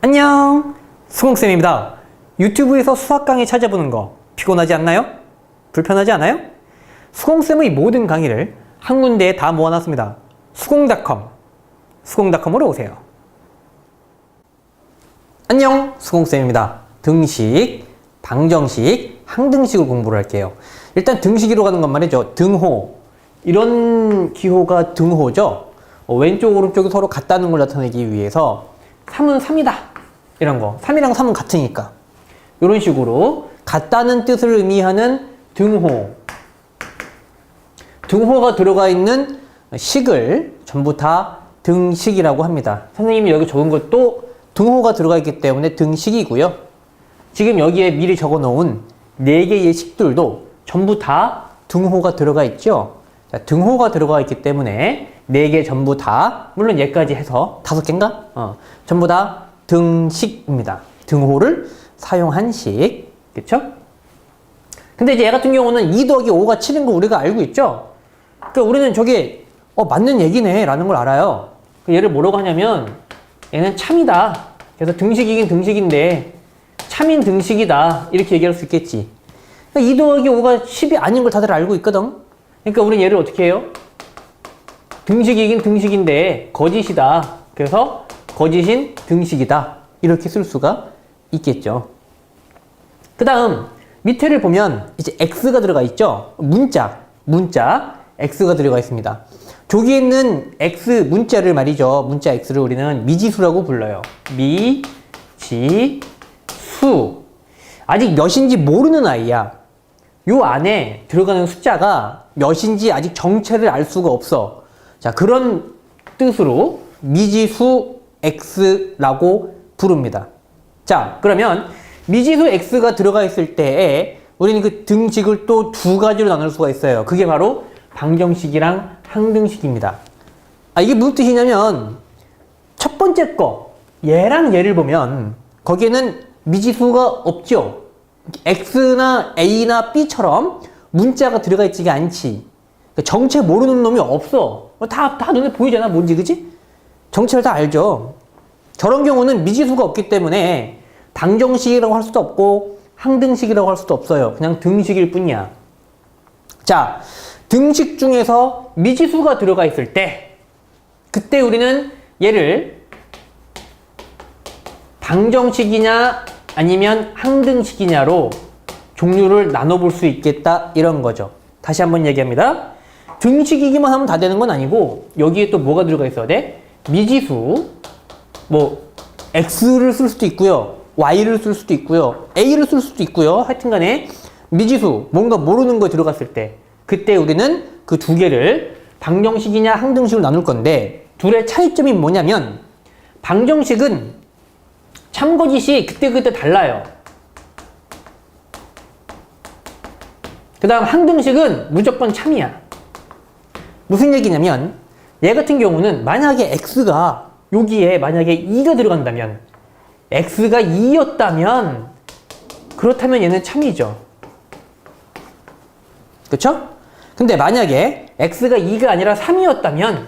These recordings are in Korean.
안녕, 수공쌤입니다. 유튜브에서 수학 강의 찾아보는 거 피곤하지 않나요? 불편하지 않아요? 수공쌤의 모든 강의를 한 군데에 다 모아놨습니다. 수공닷컴으로 오세요. 안녕, 수공쌤입니다. 등식, 방정식, 항등식을 공부를 할게요. 일단 등식으로 가는 건 말이죠. 등호, 이런 기호가 등호죠. 왼쪽 오른쪽이 서로 같다는 걸 나타내기 위해서 3은 3이다 이런 거, 3이랑 3은 같으니까 이런 식으로 같다는 뜻을 의미하는 등호가 들어가 있는 식을 전부 다 등식이라고 합니다. 선생님이 여기 적은 것도 등호가 들어가 있기 때문에 등식이고요. 지금 여기에 미리 적어 놓은 4개의 식들도 전부 다 등호가 들어가 있죠. 자, 등호가 들어가 있기 때문에 4개 전부 다, 물론 얘까지 해서 5개인가? 전부 다 등식입니다. 등호를 사용한 식. 그쵸? 근데 이제 얘 같은 경우는 2 더하기 5가 7인 거 우리가 알고 있죠? 그러니까 우리는 저게 맞는 얘기네 라는 걸 알아요. 얘를 뭐라고 하냐면 얘는 참이다. 그래서 등식이긴 등식인데 참인 등식이다. 이렇게 얘기할 수 있겠지. 그러니까 2 더하기 5가 10이 아닌 걸 다들 알고 있거든. 그러니까 우리는 얘를 어떻게 해요? 등식이긴 등식인데 거짓이다. 그래서 거짓인 등식이다. 이렇게 쓸 수가 있겠죠. 그 다음 밑에를 보면 이제 x가 들어가 있죠. 문자 x가 들어가 있습니다. 저기에 있는 x 문자를 말이죠. 문자 x를 우리는 미지수라고 불러요. 미지수. 아직 몇인지 모르는 아이야. 요 안에 들어가는 숫자가 몇인지 아직 정체를 알 수가 없어. 자, 그런 뜻으로 미지수 x라고 부릅니다. 자, 그러면 미지수 x가 들어가 있을 때에 우리는 그 등식을 또 2가지로 나눌 수가 있어요. 그게 바로 방정식이랑 항등식입니다. 이게 무슨 뜻이냐면 첫 번째 거, 얘랑 얘를 보면 거기에는 미지수가 없죠. x나 a나 b처럼 문자가 들어가 있지가 않지. 정체 모르는 놈이 없어. 다 눈에 보이잖아. 뭔지, 그치? 정체를 다 알죠. 저런 경우는 미지수가 없기 때문에 방정식이라고 할 수도 없고 항등식이라고 할 수도 없어요. 그냥 등식일 뿐이야. 자, 등식 중에서 미지수가 들어가 있을 때 그때 우리는 얘를 방정식이냐 아니면 항등식이냐로 종류를 나눠볼 수 있겠다 이런 거죠. 다시 한번 얘기합니다. 등식이기만 하면 다 되는 건 아니고 여기에 또 뭐가 들어가 있어야 돼? 미지수, x를 쓸 수도 있고요, y를 쓸 수도 있고요, a를 쓸 수도 있고요. 하여튼간에 미지수, 뭔가 모르는 거 들어갔을 때 그때 우리는 그 2개를 방정식이냐 항등식으로 나눌 건데 둘의 차이점이 뭐냐면 방정식은 참거짓이 그때그때 달라요. 그 다음 항등식은 무조건 참이야. 무슨 얘기냐면 얘 같은 경우는 만약에 x가 여기에 만약에 2가 들어간다면 x가 2였다면 그렇다면 얘는 참이죠. 그쵸? 근데 만약에 x가 2가 아니라 3이었다면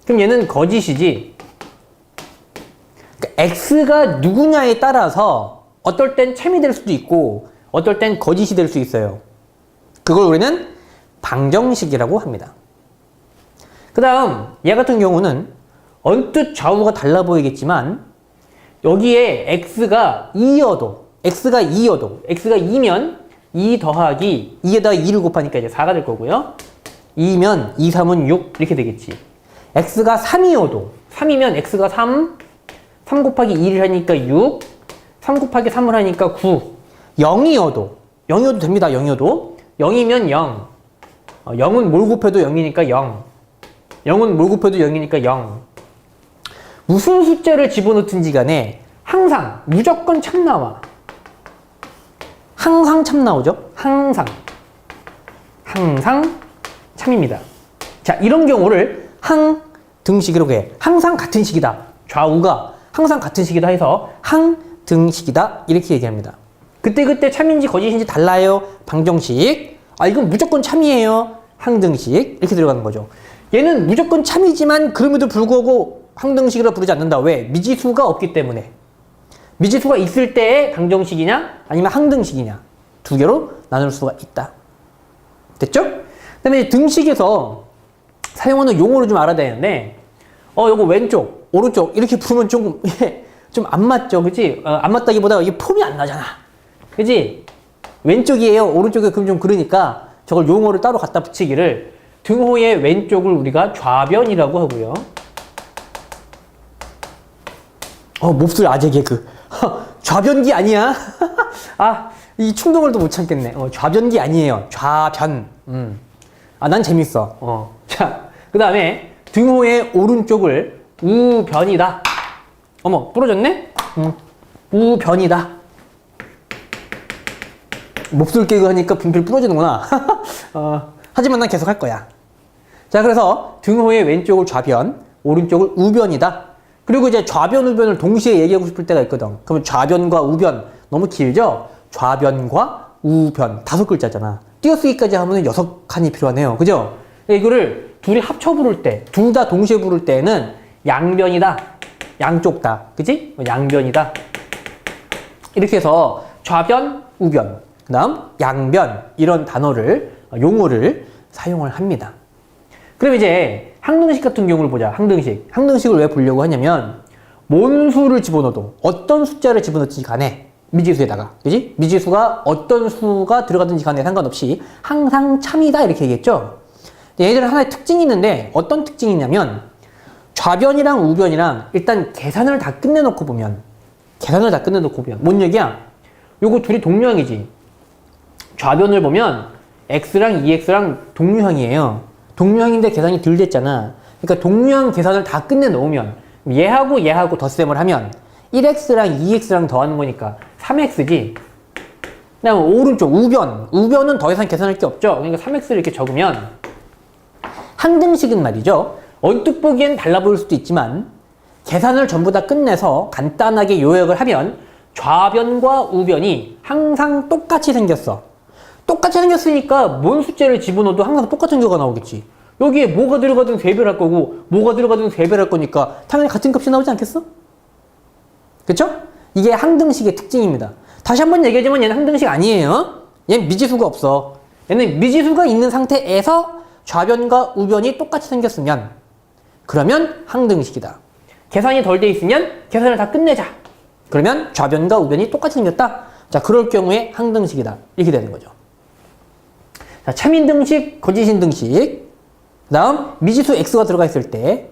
그럼 얘는 거짓이지. 그러니까 x가 누구냐에 따라서 어떨 땐 참이 될 수도 있고 어떨 땐 거짓이 될 수 있어요. 그걸 우리는 방정식이라도 합니다. 그 다음 얘 같은 경우는 언뜻 좌우가 달라 보이겠지만 여기에 x가 2면 2 더하기 2에다가 2를 곱하니까 이제 4가 될 거고요. 2면 2, 3은 6 이렇게 되겠지. x가 3이면 x가 3 곱하기 2를 하니까 6, 3 곱하기 3을 하니까 9. 0이어도 됩니다. 0이면 0. 0은 뭘 곱해도 0이니까 0. 0은 뭘 곱해도 0이니까 0. 무슨 숫자를 집어넣든지 간에 항상 무조건 참 나와. 항상 참 나오죠? 항상 참입니다. 자, 이런 경우를 항등식이라고 해. 항상 같은 식이다. 좌우가 항상 같은 식이다 해서 항등식이다 이렇게 얘기합니다. 그때 참인지 거짓인지 달라요. 방정식. 이건 무조건 참이에요. 항등식 이렇게 들어가는 거죠. 얘는 무조건 참이지만 그럼에도 불구하고 항등식이라 부르지 않는다. 왜? 미지수가 없기 때문에. 미지수가 있을 때의 방정식이냐 아니면 항등식이냐 두 개로 나눌 수가 있다. 됐죠? 그 다음에 등식에서 사용하는 용어를 좀 알아야 되는데 요거 왼쪽, 오른쪽 이렇게 부르면 좀 안 맞죠? 그치? 안 맞다기보다 이게 폼이 안 나잖아. 그치? 왼쪽이에요. 오른쪽에 그럼 좀 그러니까 저걸 용어를 따로 갖다 붙이기를 등호의 왼쪽을 우리가 좌변이라고 하고요. 몹쓸 아재 개그. 좌변기 아니야? 이 충동을 또 못 참겠네. 좌변기 아니에요. 좌변. 난 재밌어. 자, 그 다음에 등호의 오른쪽을 우변이다. 어머, 부러졌네? 우변이다. 몹쓸 개그 하니까 분필 부러지는구나. 하지만 난 계속 할 거야. 자, 그래서 등호의 왼쪽을 좌변, 오른쪽을 우변이다. 그리고 이제 좌변, 우변을 동시에 얘기하고 싶을 때가 있거든. 그러면 좌변과 우변 너무 길죠? 좌변과 우변 5글자잖아. 띄어쓰기까지 하면 6칸이 필요하네요. 그죠? 이거를 둘이 합쳐 부를 때, 둘 다 동시에 부를 때는 양변이다. 양쪽 다. 그치? 양변이다. 이렇게 해서 좌변, 우변, 그 다음 양변 이런 단어를, 용어를 사용을 합니다. 그럼 이제 항등식 같은 경우를 보자. 항등식. 항등식을 왜 보려고 하냐면 뭔 수를 집어넣어도 어떤 숫자를 집어넣지 간에 미지수에다가, 그지? 미지수가 어떤 수가 들어가든지 간에 상관없이 항상 참이다 이렇게 얘기했죠. 얘들은 하나의 특징이 있는데 어떤 특징이 있냐면 좌변이랑 우변이랑 일단 계산을 다 끝내놓고 보면 뭔 얘기야? 요거 둘이 동류항이지. 좌변을 보면 x랑 2x랑 동류항이에요. 동류항인데 계산이 덜 됐잖아. 그러니까 동류항 계산을 다 끝내놓으면 얘하고 덧셈을 하면 1x랑 2x랑 더하는 거니까 3x지. 그 다음에 오른쪽 우변은 더 이상 계산할 게 없죠. 그러니까 3x를 이렇게 적으면 항등식은 말이죠. 언뜻 보기엔 달라 보일 수도 있지만 계산을 전부 다 끝내서 간단하게 요약을 하면 좌변과 우변이 항상 똑같이 생겼어. 똑같이 생겼으니까 뭔 숫자를 집어넣어도 항상 똑같은 결과가 나오겠지. 여기에 뭐가 들어가든 3배를 할 거고 뭐가 들어가든 3배를 할 거니까 당연히 같은 값이 나오지 않겠어? 그쵸? 이게 항등식의 특징입니다. 다시 한번 얘기하지만 얘는 항등식 아니에요. 얘는 미지수가 없어. 얘는 미지수가 있는 상태에서 좌변과 우변이 똑같이 생겼으면 그러면 항등식이다. 계산이 덜 돼 있으면 계산을 다 끝내자. 그러면 좌변과 우변이 똑같이 생겼다. 자, 그럴 경우에 항등식이다. 이렇게 되는 거죠. 자, 참인등식, 거짓인등식. 그 다음 미지수 x가 들어가 있을 때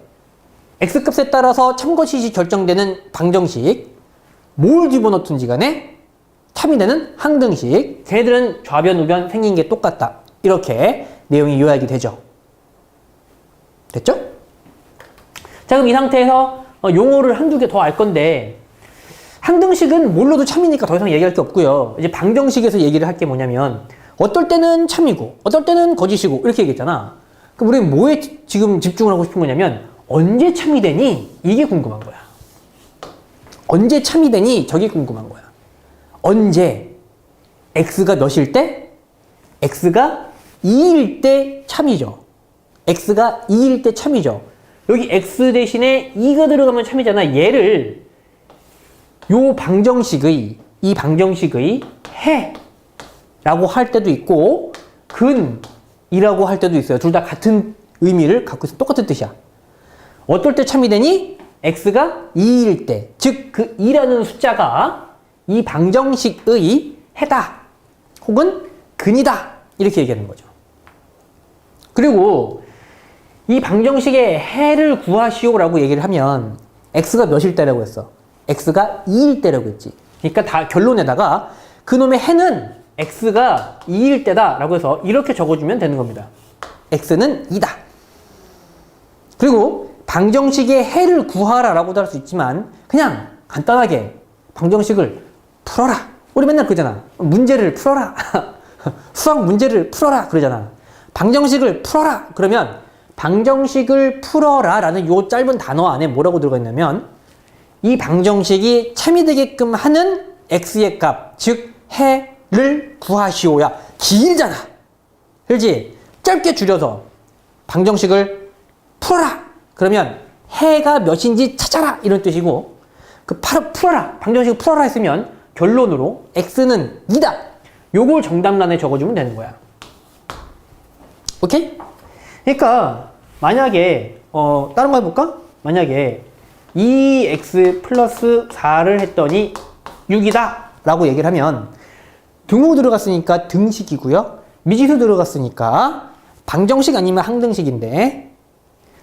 x값에 따라서 참거짓이 결정되는 방정식. 뭘 집어넣든지 간에 참이 되는 항등식. 걔네들은 좌변, 우변 생긴 게 똑같다. 이렇게 내용이 요약이 되죠. 됐죠? 자, 그럼 이 상태에서 용어를 한두 개 더 알 건데 항등식은 뭘로도 참이니까 더 이상 얘기할 게 없고요. 이제 방정식에서 얘기를 할 게 뭐냐면 어떨 때는 참이고 어떨 때는 거짓이고 이렇게 얘기했잖아. 그럼 우리는 뭐에 지금 집중을 하고 싶은 거냐면 언제 참이 되니? 이게 궁금한 거야. 언제 참이 되니? 저게 궁금한 거야. 언제? x가 몇일 때? x가 2일 때 참이죠. x가 2일 때 참이죠. 여기 x 대신에 2가 들어가면 참이잖아. 얘를 이 방정식의 해라고 할 때도 있고 근이라고 할 때도 있어요. 둘 다 같은 의미를 갖고 있어. 똑같은 뜻이야. 어떨 때 참이 되니? x가 2일 때, 즉 그 2라는 숫자가 이 방정식의 해다 혹은 근이다 이렇게 얘기하는 거죠. 그리고 이 방정식의 해를 구하시오라고 얘기를 하면 x가 몇일 때라고 했어? x가 2일 때라고 했지. 그러니까 다 결론에다가 그놈의 해는 x가 2일 때다 라고 해서 이렇게 적어주면 되는 겁니다. x는 2다. 그리고 방정식의 해를 구하라 라고도 할 수 있지만 그냥 간단하게 방정식을 풀어라. 우리 맨날 그러잖아. 문제를 풀어라. 수학 문제를 풀어라 그러잖아. 방정식을 풀어라 그러면 방정식을 풀어라 라는 요 짧은 단어 안에 뭐라고 들어가 있냐면 이 방정식이 참이 되게끔 하는 x의 값, 즉 해를 구하시오야. 길잖아. 그렇지? 짧게 줄여서 방정식을 풀어라. 그러면 해가 몇인지 찾아라 이런 뜻이고, 그 풀어라, 방정식을 풀어라 했으면 결론으로 x는 2다. 요걸 정답란에 적어주면 되는 거야. 오케이? 그러니까 만약에 다른 거 해볼까? 만약에 2x 플러스 4를 했더니 6이다 라고 얘기를 하면 등호 들어갔으니까 등식이고요. 미지수 들어갔으니까 방정식 아니면 항등식인데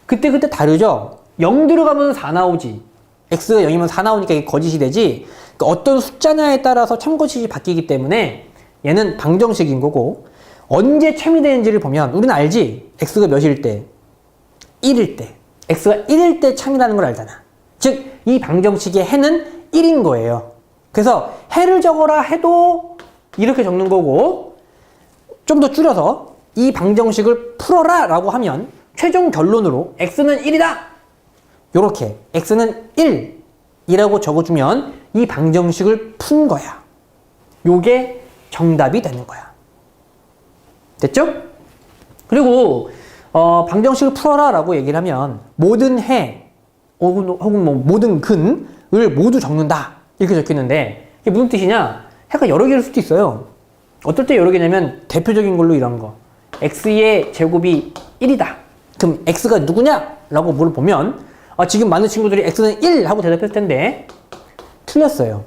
그때 다르죠? 0 들어가면 4 나오지. x가 0이면 4 나오니까 이게 거짓이 되지. 그러니까 어떤 숫자냐에 따라서 참고식이 바뀌기 때문에 얘는 방정식인 거고, 언제 참이 되는지를 보면 우리는 알지? x가 몇일 때? 1일 때. x가 1일 때 참이라는 걸 알잖아. 즉, 이 방정식의 해는 1인 거예요. 그래서 해를 적어라 해도 이렇게 적는 거고, 좀 더 줄여서 이 방정식을 풀어라 라고 하면 최종 결론으로 x는 1이다! 요렇게 x는 1이라고 적어주면 이 방정식을 푼 거야. 요게 정답이 되는 거야. 됐죠? 그리고 방정식을 풀어라 라고 얘기를 하면 모든 해 혹은 뭐 모든 근을 모두 적는다 이렇게 적혀있는데 이게 무슨 뜻이냐? 해가 여러 개일 수도 있어요. 어떨 때 여러 개냐면 대표적인 걸로 이런 거, x의 제곱이 1이다. 그럼 x가 누구냐? 라고 물어보면 지금 많은 친구들이 x는 1 하고 대답했을 텐데 틀렸어요.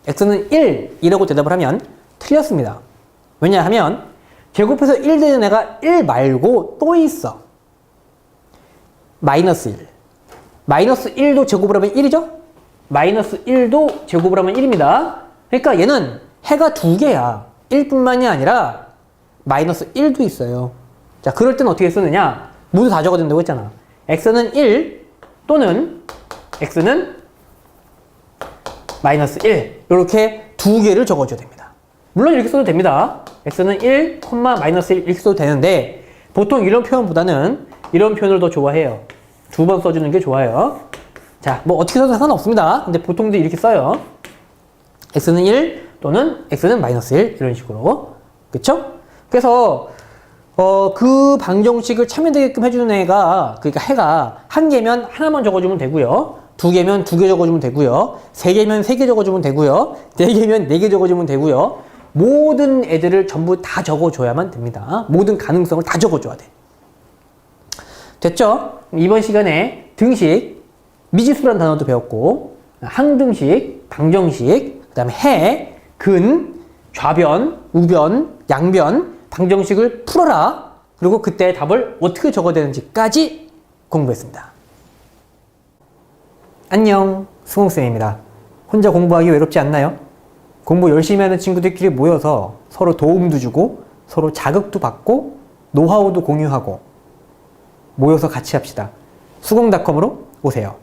x는 1이라고 대답을 하면 틀렸습니다. 왜냐하면 제곱해서 1 되는 애가 1 말고 또 있어. 마이너스 1. 마이너스 1도 제곱을 하면 1이죠? 마이너스 1도 제곱을 하면 1입니다. 그러니까 얘는 해가 두 개야. 1뿐만이 아니라 마이너스 1도 있어요. 자, 그럴 때는 어떻게 쓰느냐? 모두 다 적어야 된다고 했잖아. x는 1 또는 x는 마이너스 1 이렇게 두 개를 적어줘야 됩니다. 물론 이렇게 써도 됩니다. x는 1, 마이너스 1 이렇게 써도 되는데 보통 이런 표현보다는 이런 표현을 더 좋아해요. 두 번 써주는 게 좋아요. 자, 뭐 어떻게 써도 상관없습니다. 근데 보통도 이렇게 써요. x는 1 또는 x는 마이너스 1 이런 식으로. 그쵸? 그래서 그 방정식을 참여되게끔 해주는 애가, 그러니까 해가 한 개면 하나만 적어주면 되고요. 두 개면 두 개 적어주면 되고요. 세 개면 세 개 적어주면 되고요. 네 개면 네 개 적어주면 되고요. 모든 애들을 전부 다 적어줘야만 됩니다. 모든 가능성을 다 적어줘야 돼. 됐죠? 이번 시간에 등식, 미지수라는 단어도 배웠고, 항등식, 방정식, 그 다음에 해, 근, 좌변, 우변, 양변, 방정식을 풀어라. 그리고 그때 답을 어떻게 적어야 되는지까지 공부했습니다. 안녕, 수공쌤입니다. 혼자 공부하기 외롭지 않나요? 공부 열심히 하는 친구들끼리 모여서 서로 도움도 주고 서로 자극도 받고 노하우도 공유하고 모여서 같이 합시다. 수공닷컴으로 오세요.